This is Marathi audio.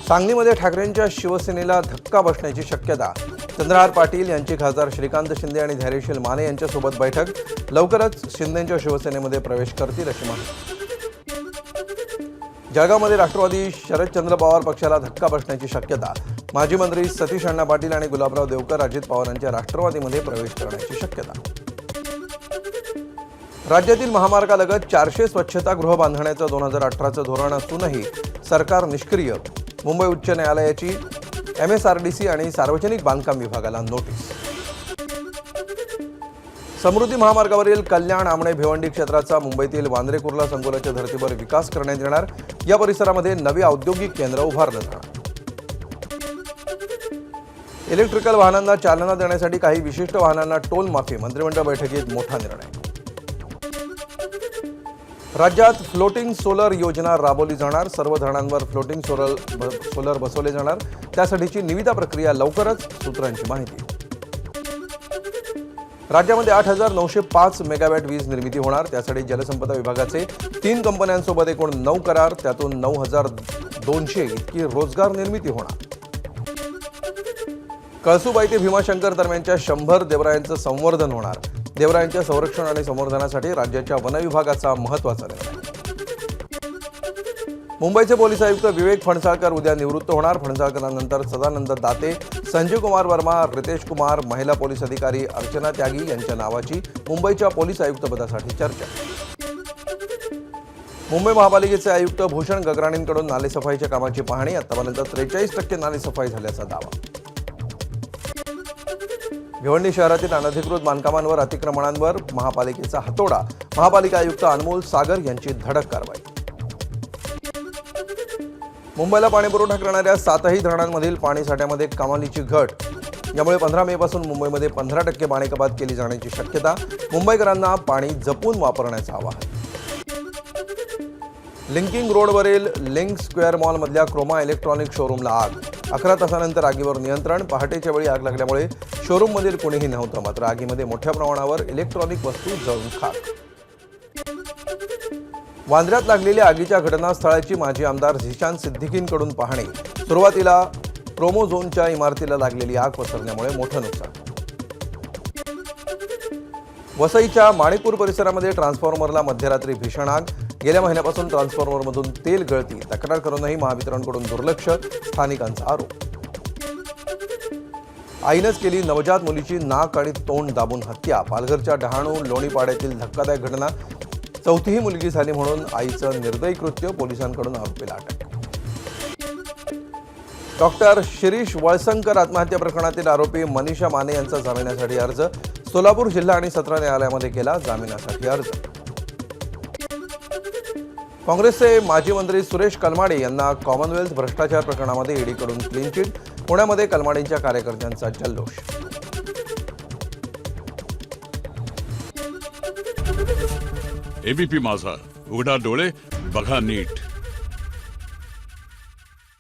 सांगलीमध्ये ठाकरेंच्या शिवसेनेला धक्का बसण्याची शक्यता। चंद्रहार पाटील यांची खासदार श्रीकांत शिंदे आणि धैर्यशील माने यांच्यासोबत बैठक। लवकरच शिंदेंच्या शिवसेनेमध्ये प्रवेश करतील अशी माहिती। जळगावमध्ये राष्ट्रवादी शरदचंद्र पवार पक्षाला धक्का बसण्याची शक्यता। माजी मंत्री सतीश अण्णा पाटील आणि गुलाबराव देवकर अजित पवार यांच्या राष्ट्रवादीमध्ये प्रवेश करण्याची शक्यता। राज्यातील महामार्गालगत 400 स्वच्छतागृह बांधण्याचं 2018चं धोरण असूनही सरकार निष्क्रिय। मुंबई उच्च न्यायालयाची MSRDC आणि सार्वजनिक बांधकाम विभागाला नोटीस। समृद्धी महामार्गावरील कल्याण आमणे भिवंडी क्षेत्राचा मुंबईतील वांद्रे कुर्ला संकुलाच्या धर्तीवर विकास करण्यात येणार। या परिसरामध्ये नवी औद्योगिक केंद्र उभारलं जाणार। इलेक्ट्रिकल वाहनांना चालना देण्यासाठी काही विशिष्ट वाहनांना टोल माफी। मंत्रिमंडळ बैठकीत मोठा निर्णय। राज्यात फ्लोटिंग सोलर योजना राबवली जाणार। सर्व धरणांवर फ्लोटिंग सोलर बसवले जाणार। त्यासाठीची निविदा प्रक्रिया लवकरच, सूत्रांची माहिती। राज्यामध्ये 8,905 मेगावॅट वीज निर्मिती होणार। त्यासाठी जलसंपदा विभागाचे 3 कंपन्यांसोबत एकूण 9 करार, त्यातून 9,200 इतकी रोजगार निर्मिती होणार। कळसुबाई ते भीमाशंकर दरम्यानच्या 100 देवरायांचं संवर्धन होणार। देवरायांच्या संरक्षण आणि संवर्धनासाठी राज्याच्या वन विभागाचा महत्त्वाचा निर्णय। मुंबईचे पोलीस आयुक्त विवेक फणसाळकर उद्या निवृत्त होणार। फणसाळकरांनंतर सदानंद दाते, संजय कुमार वर्मा, रितेश कुमार, महिला पोलीस अधिकारी अर्चना त्यागी यांच्या नावाची मुंबईच्या पोलीस आयुक्तपदासाठी चर्चा। मुंबई महापालिकेचे आयुक्त भूषण गगराणींकडून नालेसफाईच्या कामाची पाहणी। आतापर्यंत 43% नालेसफाई झाल्याचा दावा। भिवंडी शहरातील अनधिकृत बांधकामांवर, अतिक्रमणांवर महापालिकेचा हातोडा। महापालिका आयुक्त अनमोल सागर यांची धडक कारवाई। मुंबईला पाणीपुरवठा करणाऱ्या 7ही धरणांमधील पाणी साठ्यामध्ये कमालीची घट। यामुळे 15 मे पासून मुंबईमध्ये 15% पाणी कपात केली जाण्याची शक्यता। मुंबईकरांना पाणी जपून वापरण्याचं आवाहन। लिंकिंग रोडवरील लिंक स्क्वेअर मॉलमधल्या क्रोमा इलेक्ट्रॉनिक शोरूमला आग। 11 तासानंतर आगीवर नियंत्रण। पहाटेच्या वेळी आग लागल्यामुळे शोरूममधील कोणीही नव्हतं, मात्र आगीमध्ये मोठ्या प्रमाणावर इलेक्ट्रॉनिक वस्तू जळून खाक। वांद्र्यात लागलेल्या आगीच्या घटनास्थळाची माजी आमदार झिशान सिद्दीकींकडून पाहणी। सुरुवातीला क्रोमोझोनच्या इमारतीला लागलेली आग पसरल्यामुळे मोठं नुकसान। वसईच्या माणिकपूर परिसरामध्ये ट्रान्सफॉर्मरला मध्यरात्री भीषण आग। गेल्या महिन्यापासून ट्रान्सफॉर्मरमधून तेल गळती। तक्रार करूनही महावितरणकडून दुर्लक्ष, स्थानिकांचा आरोप। आईनंच केली नवजात मुलीची नाक आणि तोंड दाबून हत्या। पालघरच्या डहाणू लोणीपाड्यातील धक्कादायक घटना। 4थी मुलगी झाली म्हणून आईचं निर्दयी कृत्य। पोलिसांकडून आरोपीला अटक। डॉक्टर शिरीष वळसंकर आत्महत्या प्रकरणातील आरोपी मनीषा माने यांचा जामिनासाठी अर्ज। सोलापूर जिल्हा आणि सत्र न्यायालयामध्ये केला जामिनासाठी अर्ज। काँग्रेसचे माजी मंत्री सुरेश कलमाडे यांना कॉमनवेल्थ भ्रष्टाचार प्रकरणामध्ये ईडीकडून क्लीन चिट। पुण्यामध्ये कलमाडेंच्या कार्यकर्त्यांचा जल्लोष। एबीपी माझा, उघडा डोळे बघा नीट।